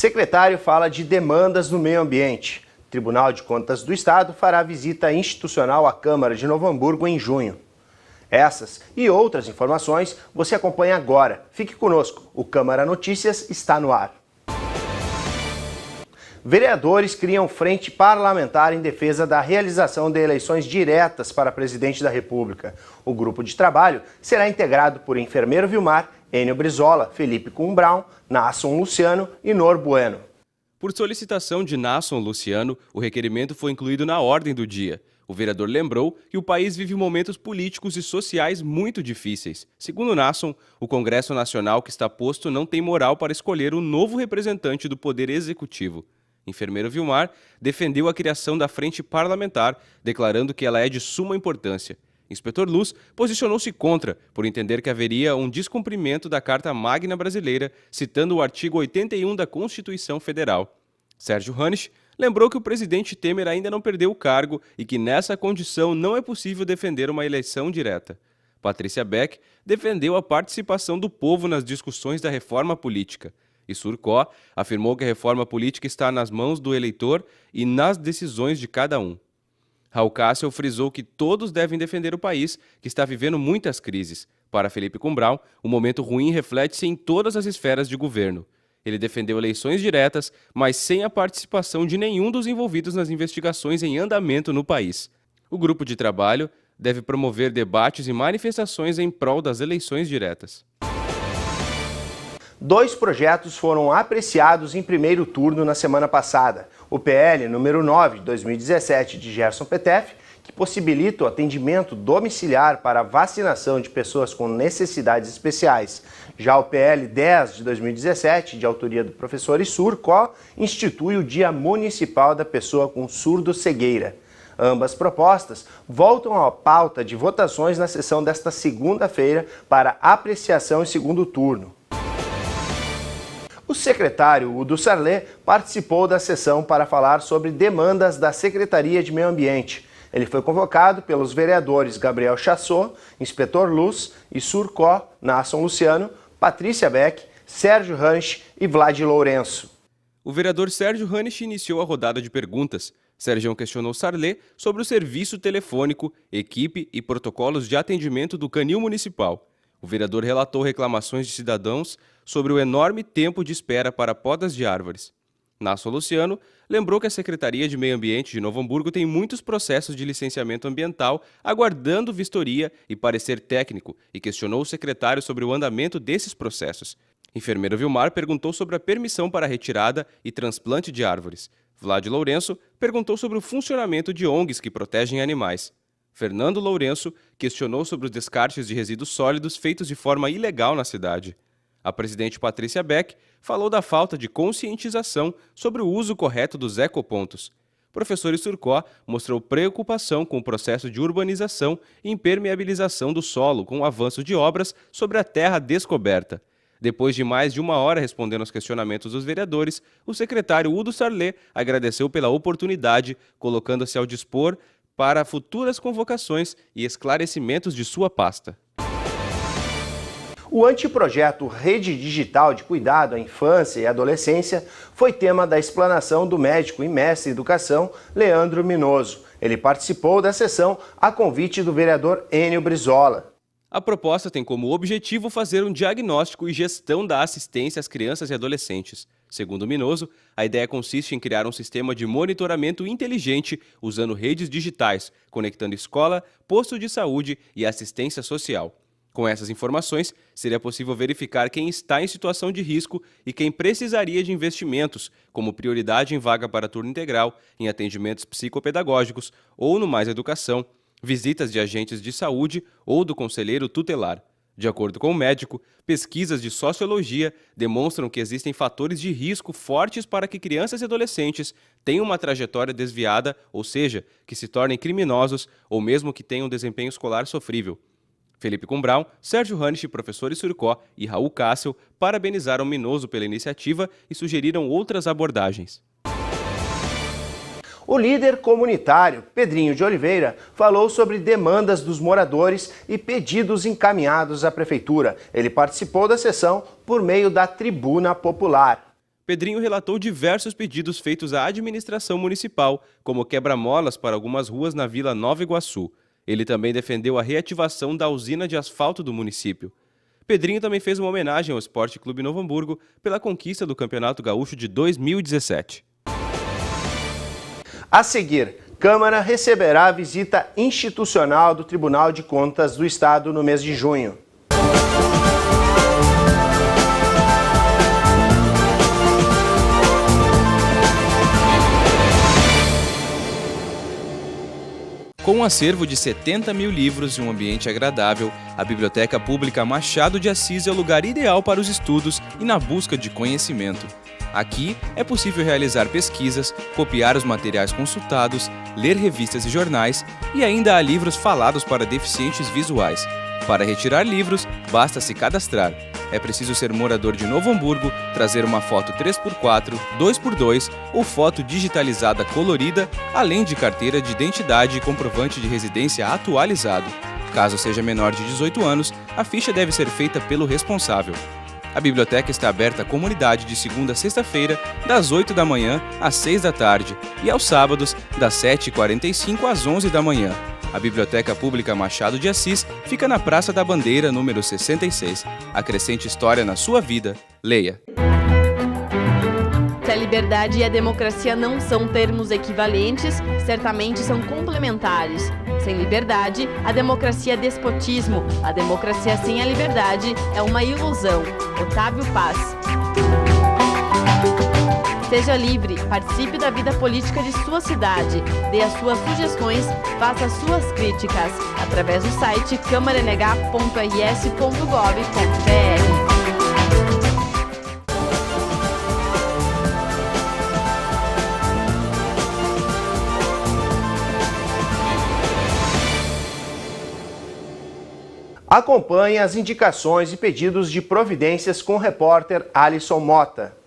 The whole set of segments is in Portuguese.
Secretário fala de demandas no meio ambiente. Tribunal de Contas do Estado fará visita institucional à Câmara de Novo Hamburgo em junho. Essas e outras informações você acompanha agora. Fique conosco, o Câmara Notícias está no ar. Vereadores criam frente parlamentar em defesa da realização de eleições diretas para presidente da República. O grupo de trabalho será integrado por Enfermeiro Vilmar, Enio Brizola, Felipe Cumbrão, Nasson Luciano e Nor Bueno. Por solicitação de Nasson Luciano, o requerimento foi incluído na ordem do dia. O vereador lembrou que o país vive momentos políticos e sociais muito difíceis. Segundo Nasson, o Congresso Nacional que está posto não tem moral para escolher o novo representante do Poder Executivo. Enfermeiro Vilmar defendeu a criação da frente parlamentar, declarando que ela é de suma importância. Inspetor Luz posicionou-se contra, por entender que haveria um descumprimento da Carta Magna Brasileira, citando o artigo 81 da Constituição Federal. Sérgio Hanisch lembrou que o presidente Temer ainda não perdeu o cargo e que nessa condição não é possível defender uma eleição direta. Patrícia Beck defendeu a participação do povo nas discussões da reforma política. E Surcó afirmou que a reforma política está nas mãos do eleitor e nas decisões de cada um. Raul Cássio frisou que todos devem defender o país, que está vivendo muitas crises. Para Felipe Cumbrão, o momento ruim reflete-se em todas as esferas de governo. Ele defendeu eleições diretas, mas sem a participação de nenhum dos envolvidos nas investigações em andamento no país. O grupo de trabalho deve promover debates e manifestações em prol das eleições diretas. 2 projetos foram apreciados em primeiro turno na semana passada. O PL número 9 de 2017 de Gerson Petef, que possibilita o atendimento domiciliar para a vacinação de pessoas com necessidades especiais. Já o PL 10 de 2017, de autoria do professor Surcó, institui o Dia Municipal da Pessoa com Surdo-Cegueira. Ambas propostas voltam à pauta de votações na sessão desta segunda-feira para apreciação em segundo turno. O secretário Udo Sarlé participou da sessão para falar sobre demandas da Secretaria de Meio Ambiente. Ele foi convocado pelos vereadores Gabriel Chassot, Inspetor Luz e Surcó, Nasson Luciano, Patrícia Beck, Sérgio Hanisch e Vlad Lourenço. O vereador Sérgio Hanisch iniciou a rodada de perguntas. Sérgio questionou Sarlé sobre o serviço telefônico, equipe e protocolos de atendimento do Canil Municipal. O vereador relatou reclamações de cidadãos sobre o enorme tempo de espera para podas de árvores. Nasson Luciano lembrou que a Secretaria de Meio Ambiente de Novo Hamburgo tem muitos processos de licenciamento ambiental aguardando vistoria e parecer técnico e questionou o secretário sobre o andamento desses processos. Enfermeiro Vilmar perguntou sobre a permissão para retirada e transplante de árvores. Vlad Lourenço perguntou sobre o funcionamento de ONGs que protegem animais. Fernando Lourenço questionou sobre os descartes de resíduos sólidos feitos de forma ilegal na cidade. A presidente Patrícia Beck falou da falta de conscientização sobre o uso correto dos ecopontos. O professor Surcó mostrou preocupação com o processo de urbanização e impermeabilização do solo com o avanço de obras sobre a terra descoberta. Depois de mais de 1 hora respondendo aos questionamentos dos vereadores, o secretário Udo Sarlé agradeceu pela oportunidade, colocando-se ao dispor para futuras convocações e esclarecimentos de sua pasta. O anteprojeto Rede Digital de Cuidado à Infância e Adolescência foi tema da explanação do médico e mestre em educação Leandro Minoso. Ele participou da sessão a convite do vereador Enio Brizola. A proposta tem como objetivo fazer um diagnóstico e gestão da assistência às crianças e adolescentes. Segundo Minoso, a ideia consiste em criar um sistema de monitoramento inteligente usando redes digitais, conectando escola, posto de saúde e assistência social. Com essas informações, seria possível verificar quem está em situação de risco e quem precisaria de investimentos, como prioridade em vaga para turno integral, em atendimentos psicopedagógicos ou no Mais Educação, visitas de agentes de saúde ou do conselheiro tutelar. De acordo com o médico, pesquisas de sociologia demonstram que existem fatores de risco fortes para que crianças e adolescentes tenham uma trajetória desviada, ou seja, que se tornem criminosos ou mesmo que tenham desempenho escolar sofrível. Felipe Cumbrão, Sérgio Hanisch, professor Surcó e Raul Cássio parabenizaram Minoso pela iniciativa e sugeriram outras abordagens. O líder comunitário, Pedrinho de Oliveira, falou sobre demandas dos moradores e pedidos encaminhados à Prefeitura. Ele participou da sessão por meio da Tribuna Popular. Pedrinho relatou diversos pedidos feitos à administração municipal, como quebra-molas para algumas ruas na Vila Nova Iguaçu. Ele também defendeu a reativação da usina de asfalto do município. Pedrinho também fez uma homenagem ao Esporte Clube Novo Hamburgo pela conquista do Campeonato Gaúcho de 2017. A seguir, Câmara receberá a visita institucional do Tribunal de Contas do Estado no mês de junho. Com um acervo de 70 mil livros e um ambiente agradável, a Biblioteca Pública Machado de Assis é o lugar ideal para os estudos e na busca de conhecimento. Aqui é possível realizar pesquisas, copiar os materiais consultados, ler revistas e jornais e ainda há livros falados para deficientes visuais. Para retirar livros, basta se cadastrar. É preciso ser morador de Novo Hamburgo, trazer uma foto 3x4, 2x2 ou foto digitalizada colorida, além de carteira de identidade e comprovante de residência atualizado. Caso seja menor de 18 anos, a ficha deve ser feita pelo responsável. A biblioteca está aberta à comunidade de segunda a sexta-feira, das 8 da manhã às 6 da tarde e aos sábados, das 7h45 às 11 da manhã. A Biblioteca Pública Machado de Assis fica na Praça da Bandeira, número 66. Acrescente história na sua vida. Leia. Se a liberdade e a democracia não são termos equivalentes, certamente são complementares. Sem liberdade, a democracia é despotismo. A democracia sem a liberdade é uma ilusão. Otávio Paz. Seja livre, participe da vida política de sua cidade, dê as suas sugestões, faça as suas críticas, através do site câmaranh.rs.gov.br. Acompanhe as indicações e pedidos de providências com o repórter Alisson Mota.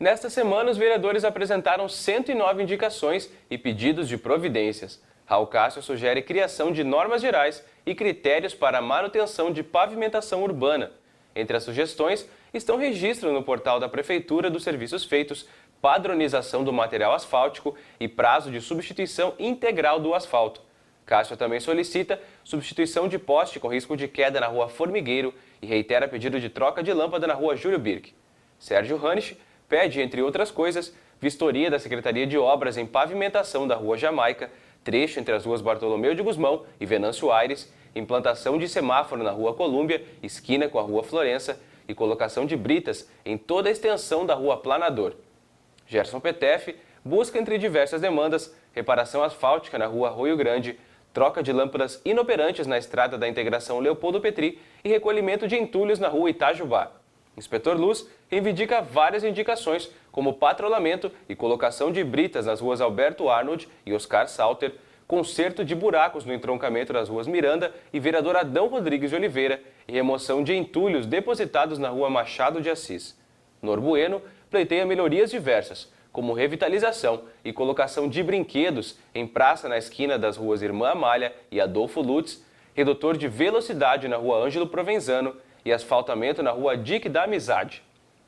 Nesta semana, os vereadores apresentaram 109 indicações e pedidos de providências. Raul Cássio sugere criação de normas gerais e critérios para a manutenção de pavimentação urbana. Entre as sugestões estão registro no portal da Prefeitura dos serviços feitos, padronização do material asfáltico e prazo de substituição integral do asfalto. Cássio também solicita substituição de poste com risco de queda na rua Formigueiro e reitera pedido de troca de lâmpada na rua Júlio Birk. Sérgio Ranich pede, entre outras coisas, vistoria da Secretaria de Obras em pavimentação da rua Jamaica, trecho entre as ruas Bartolomeu de Gusmão e Venâncio Aires, implantação de semáforo na rua Colúmbia, esquina com a rua Florença e colocação de britas em toda a extensão da rua Planador. Gerson Petef busca, entre diversas demandas, reparação asfáltica na rua Arroio Grande, troca de lâmpadas inoperantes na estrada da Integração Leopoldo Petri e recolhimento de entulhos na rua Itajubá. Inspetor Luz reivindica várias indicações, como patrulhamento e colocação de britas nas ruas Alberto Arnold e Oscar Salter, conserto de buracos no entroncamento das ruas Miranda e Vereador Adão Rodrigues de Oliveira e remoção de entulhos depositados na rua Machado de Assis. Norbueno pleiteia melhorias diversas, como revitalização e colocação de brinquedos em praça na esquina das ruas Irmã Amália e Adolfo Lutz, redutor de velocidade na rua Ângelo Provenzano e asfaltamento na rua Dique da Amizade.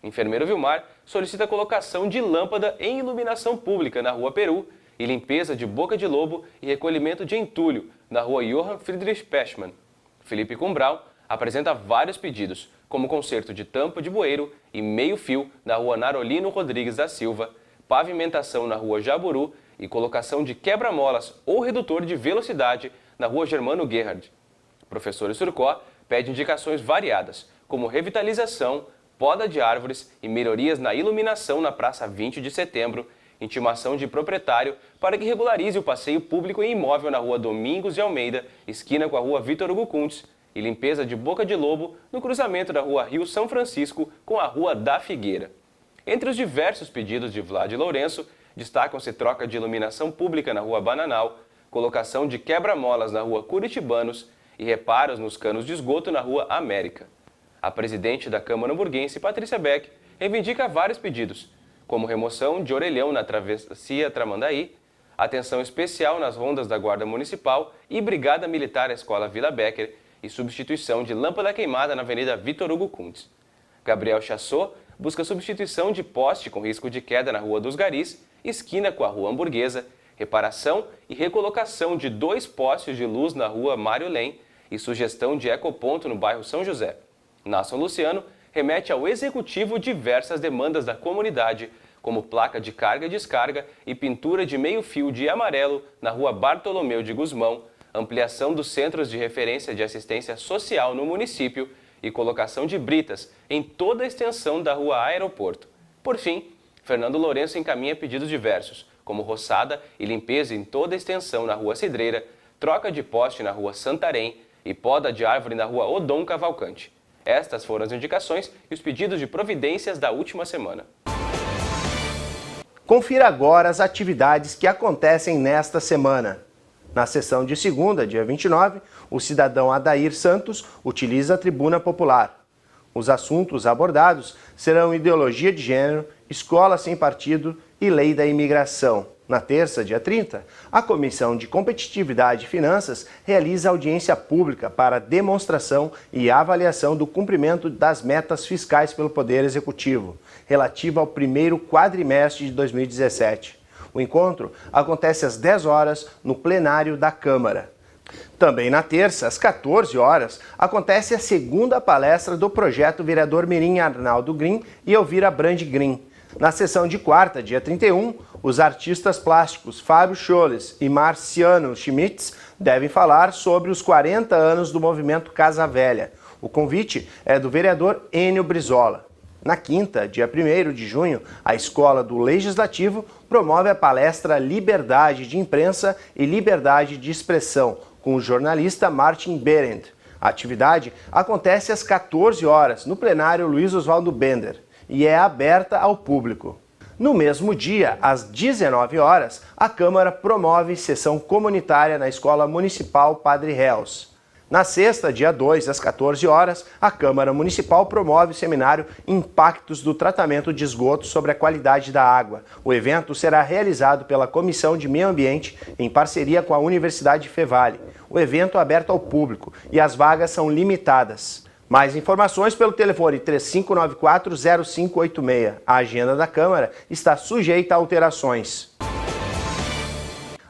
Enfermeiro Vilmar solicita a colocação de lâmpada em iluminação pública na rua Peru e limpeza de boca de lobo e recolhimento de entulho na rua Johann Friedrich Peschmann. Felipe Cumbral apresenta vários pedidos, como conserto de tampa de bueiro e meio-fio na rua Narolino Rodrigues da Silva, pavimentação na rua Jaburu e colocação de quebra-molas ou redutor de velocidade na rua Germano Gerhard. O professor Surcó pede indicações variadas, como revitalização, poda de árvores e melhorias na iluminação na Praça 20 de Setembro, intimação de proprietário para que regularize o passeio público em imóvel na rua Domingos de Almeida, esquina com a rua Vitor Hugo Kuntz, e limpeza de boca de lobo no cruzamento da rua Rio São Francisco com a rua da Figueira. Entre os diversos pedidos de Vlad Lourenço, destacam-se troca de iluminação pública na rua Bananal, colocação de quebra-molas na rua Curitibanos e reparos nos canos de esgoto na rua América. A presidente da Câmara Hamburguense, Patrícia Beck, reivindica vários pedidos, como remoção de orelhão na travessia Tramandaí, atenção especial nas rondas da Guarda Municipal e Brigada Militar à Escola Vila Becker e substituição de lâmpada queimada na Avenida Vitor Hugo Kuntz. Gabriel Chassot busca substituição de poste com risco de queda na Rua dos Garis, esquina com a Rua Hamburguesa, reparação e recolocação de 2 postes de luz na Rua Mário Lem e sugestão de ecoponto no bairro São José. Nason Luciano remete ao Executivo diversas demandas da comunidade, como placa de carga e descarga e pintura de meio fio de amarelo na Rua Bartolomeu de Gusmão, ampliação dos centros de referência de assistência social no município e colocação de britas em toda a extensão da Rua Aeroporto. Por fim, Fernando Lourenço encaminha pedidos diversos, como roçada e limpeza em toda a extensão na Rua Cidreira, troca de poste na Rua Santarém e poda de árvore na Rua Odon Cavalcante. Estas foram as indicações e os pedidos de providências da última semana. Confira agora as atividades que acontecem nesta semana. Na sessão de segunda, dia 29, o cidadão Adair Santos utiliza a tribuna popular. Os assuntos abordados serão ideologia de gênero, escola sem partido e lei da imigração. Na terça, dia 30, a Comissão de Competitividade e Finanças realiza audiência pública para demonstração e avaliação do cumprimento das metas fiscais pelo Poder Executivo, relativa ao primeiro quadrimestre de 2017. O encontro acontece às 10 horas no plenário da Câmara. Também na terça, às 14 horas, acontece a segunda palestra do projeto Vereador Mirim Arnaldo Green e Elvira Brand Green. Na sessão de quarta, dia 31, os artistas plásticos Fábio Scholes e Marciano Schmitz devem falar sobre os 40 anos do movimento Casa Velha. O convite é do vereador Enio Brizola. Na quinta, dia 1º de junho, a Escola do Legislativo promove a palestra Liberdade de Imprensa e Liberdade de Expressão, com o jornalista Martin Behrendt. A atividade acontece às 14 horas, no plenário Luiz Oswaldo Bender, e é aberta ao público. No mesmo dia, às 19 horas, a Câmara promove sessão comunitária na Escola Municipal Padre Reus. Na sexta, dia 2, às 14 horas, a Câmara Municipal promove o seminário Impactos do Tratamento de Esgoto sobre a Qualidade da Água. O evento será realizado pela Comissão de Meio Ambiente em parceria com a Universidade Fevale. O evento é aberto ao público e as vagas são limitadas. Mais informações pelo telefone 3594-0586. A agenda da Câmara está sujeita a alterações.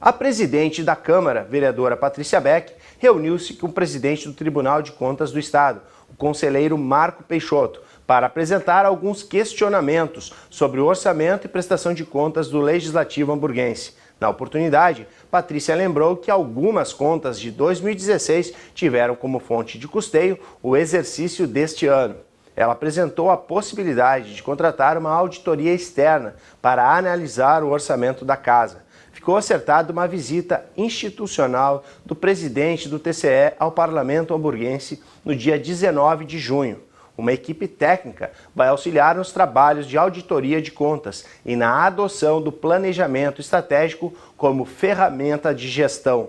A presidente da Câmara, vereadora Patrícia Beck, reuniu-se com o presidente do Tribunal de Contas do Estado, o conselheiro Marco Peixoto, para apresentar alguns questionamentos sobre o orçamento e prestação de contas do Legislativo hamburguense. Na oportunidade, Patrícia lembrou que algumas contas de 2016 tiveram como fonte de custeio o exercício deste ano. Ela apresentou a possibilidade de contratar uma auditoria externa para analisar o orçamento da casa. Ficou acertada uma visita institucional do presidente do TCE ao Parlamento hamburguense no dia 19 de junho. Uma equipe técnica vai auxiliar nos trabalhos de auditoria de contas e na adoção do planejamento estratégico como ferramenta de gestão.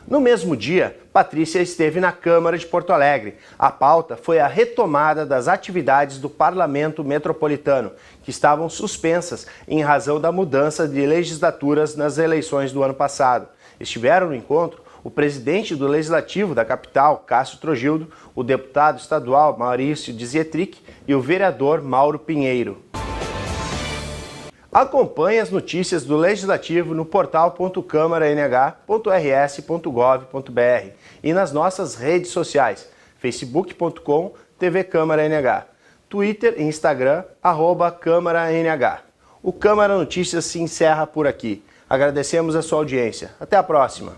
No mesmo dia, Patrícia esteve na Câmara de Porto Alegre. A pauta foi a retomada das atividades do Parlamento Metropolitano, que estavam suspensas em razão da mudança de legislaturas nas eleições do ano passado. Estiveram no encontro o presidente do Legislativo da capital, Cássio Trogildo, o deputado estadual Maurício de Zietrick e o vereador Mauro Pinheiro. Acompanhe as notícias do Legislativo no portal.câmaranh.rs.gov.br e nas nossas redes sociais, facebook.com/tvcâmaranh, Twitter e Instagram, @câmaranh. O Câmara Notícias se encerra por aqui. Agradecemos a sua audiência. Até a próxima!